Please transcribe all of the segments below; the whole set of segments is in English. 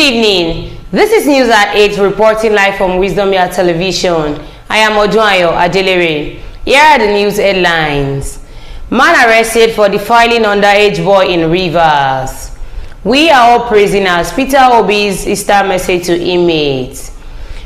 evening. This is News at 8 reporting live from Wisdom Yard Television. I am Ojuayo Adelere. Here are the news headlines. Man arrested for defiling underage boy in Rivers. We are all prisoners. Peter Obi's Easter message to inmates.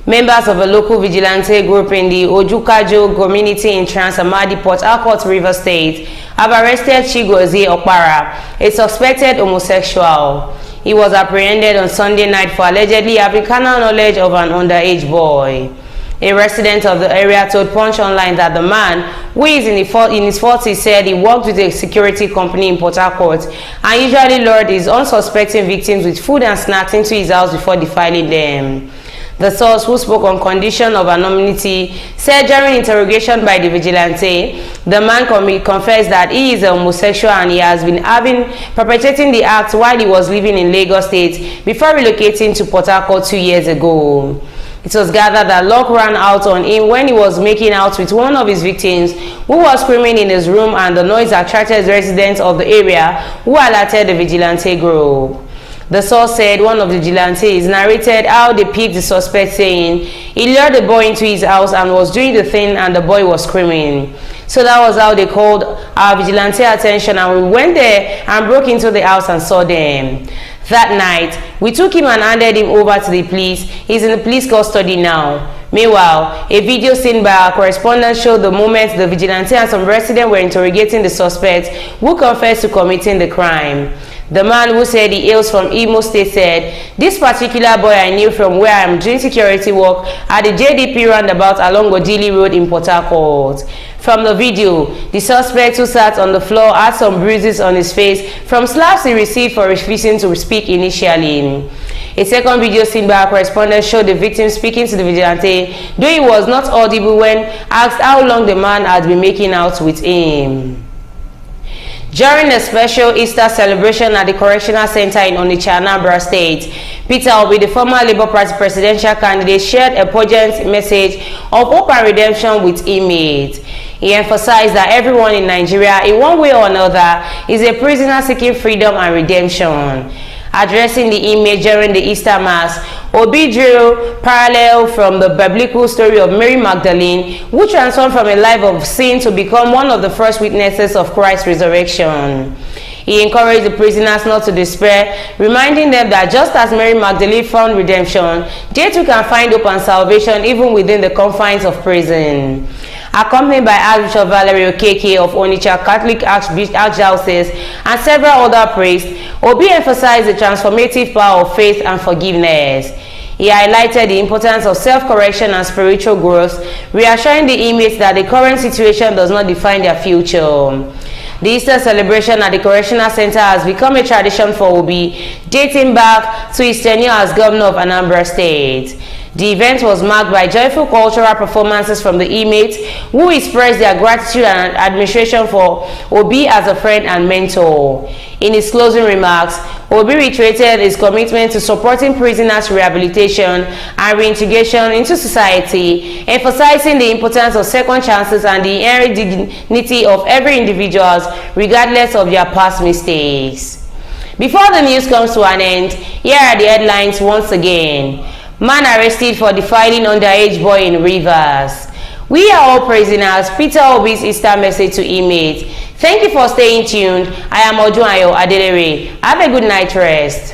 Members of a local vigilante group in the Ojukajo community in Trans-Amadi, Port Harcourt, Rivers State have arrested Chigozie Okpara, a suspected homosexual. He was apprehended on Sunday night for allegedly having carnal knowledge of an underage boy. A resident of the area told Punch Online that the man, who is in his 40s, said he worked with a security company in Port Harcourt and usually lured his unsuspecting victims with food and snacks into his house before defiling them. The source, who spoke on condition of anonymity, said during interrogation by the vigilante, the man confessed that he is a homosexual and he has been perpetrating the act while he was living in Lagos State before relocating to Port Harcourt 2 years ago. It was gathered that luck ran out on him when he was making out with one of his victims, who was screaming in his room, and the noise attracted residents of the area who alerted the vigilante group. The source said one of the vigilantes narrated how they picked the suspect, saying he lured the boy into his house and was doing the thing and the boy was screaming. So that was how they called our vigilante attention, and we went there and broke into the house and saw them. That night, we took him and handed him over to the police. He's in the police custody now. Meanwhile, a video seen by our correspondent showed the moment the vigilante and some residents were interrogating the suspect, who confessed to committing the crime. The man, who said he hails from Imo State, said, "This particular boy I knew from where I am doing security work at the JDP roundabout along Odili Road in Port Harcourt." From the video, the suspect, who sat on the floor, had some bruises on his face from slaps he received for refusing to speak initially. A second video seen by our correspondent showed the victim speaking to the vigilante, though he was not audible when asked how long the man had been making out with him. During a special Easter celebration at the Correctional Center in Onitsha, Anambra State, Peter Obi, the former Labour Party presidential candidate, shared a poignant message of hope and redemption with inmates. He emphasized that everyone in Nigeria, in one way or another, is a prisoner seeking freedom and redemption. Addressing the inmates during the Easter Mass, Obi drew parallel from the biblical story of Mary Magdalene, who transformed from a life of sin to become one of the first witnesses of Christ's resurrection. He encouraged the prisoners not to despair, reminding them that just as Mary Magdalene found redemption, they too can find hope and salvation even within the confines of prison. Accompanied by Archbishop Valerio Okeke of Onitsha Catholic Archdiocese and several other priests, Obi emphasized the transformative power of faith and forgiveness. He highlighted the importance of self-correction and spiritual growth, reassuring the inmates that the current situation does not define their future. The Easter celebration at the Correctional Center has become a tradition for Obi, dating back to his tenure as governor of Anambra State. The event was marked by joyful cultural performances from the inmates, who expressed their gratitude and admiration for Obi as a friend and mentor. In his closing remarks, Obi reiterated his commitment to supporting prisoners' rehabilitation and reintegration into society, emphasizing the importance of second chances and the inherent dignity of every individual, regardless of their past mistakes. Before the news comes to an end, here are the headlines once again. Man arrested for defiling underage boy in Rivers. We are all prisoners. Peter Obi's Easter message to inmates. Thank you for staying tuned. I am Ojuayo Adelere. Have a good night rest.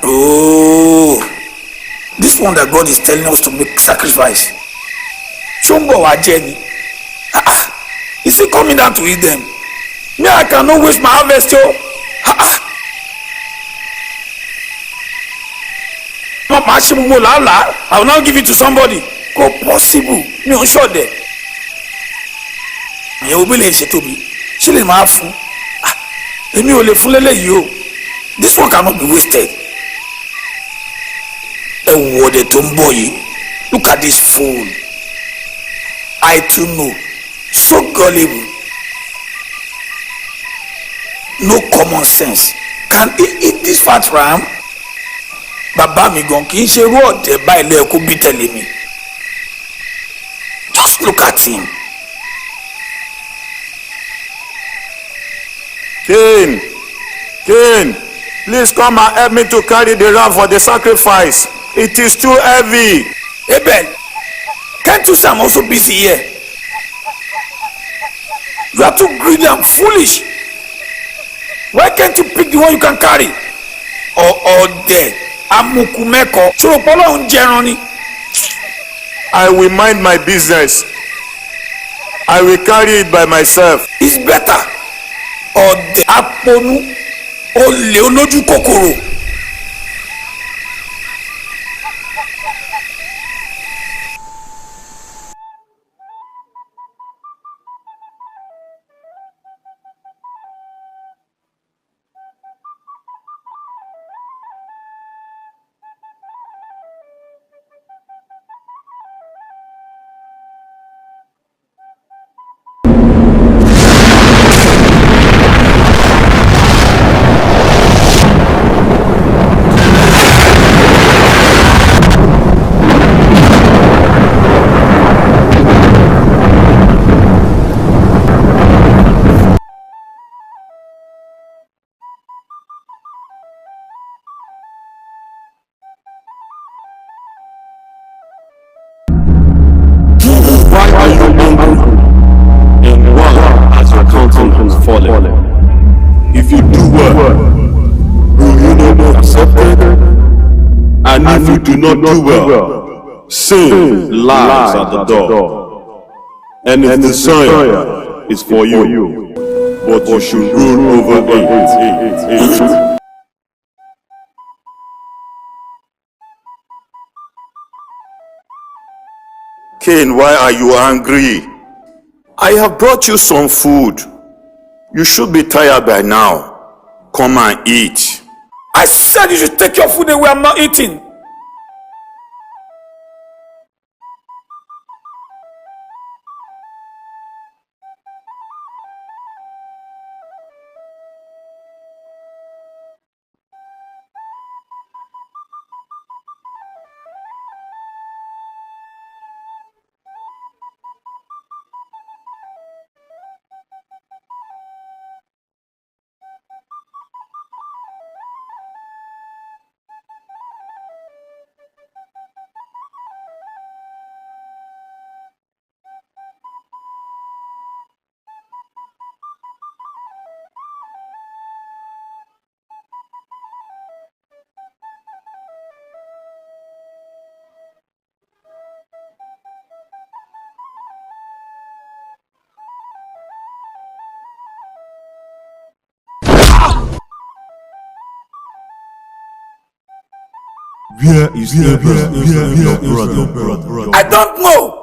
Oh, this one that God is telling us to make sacrifice. Chumbo Wajeni. Is he coming down to eat them? Me, I cannot waste my harvest, yo. I will now give it to somebody. Go possible. Me on sure there. Me will be late to be. She le ma fun. Èmi ò lè fún lélẹ̀ yìí o. This one cannot be wasted. A word to boy. Look at this fool. I too know. So gullible. No common sense. Can he eat this fat ram? Baba mi gan kì í ṣe irú ọ̀dẹ̀ báyìí lẹ́yìn kó bí tẹ̀lé mi. Just look at him. Cain, please come and help me to carry the ram for the sacrifice. It is too heavy. Abel, can't you say I'm also busy here? You are too greedy and foolish. Why can't you pick the one you can carry? Or there, amukumeko. Choropolo unjeroni. I will mind my business. I will carry it by myself. It's better. Or the aponu ole olójú kòkòrò. If you do well, will you not be accepted? And if you do not do well, sin lies at the door. And if desire is for you, but you should rule over it. Cain, why are you angry? I have brought you some food. You should be tired by now. Come and eat. I said you should take your food away. I'm not eating. Where is your brother? I don't know.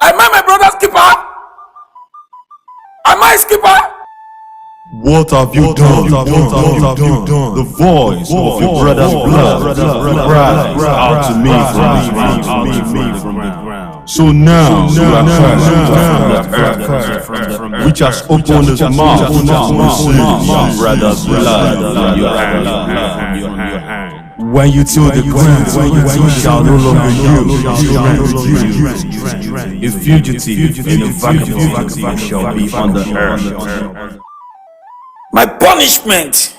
Am I my brother's keeper? Am I his keeper? What have you done? The voice of your brother's blood cries out to me from the ground. So now you are cursed from the earth, which has opened his mouth to receive your brother's blood in your hand. When you till the ground, you shall no longer yield. A fugitive in a vagabond shall be on the earth. My punishment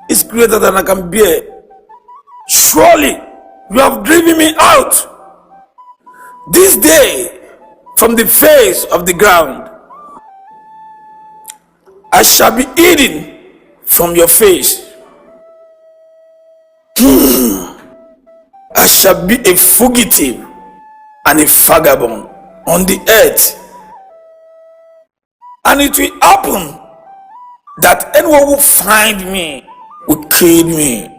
is greater than I can bear. Surely you have driven me out this day from the face of the ground. I shall be hidden from your face. I shall be a fugitive and a vagabond on the earth. And it will happen that anyone who find me will kill me.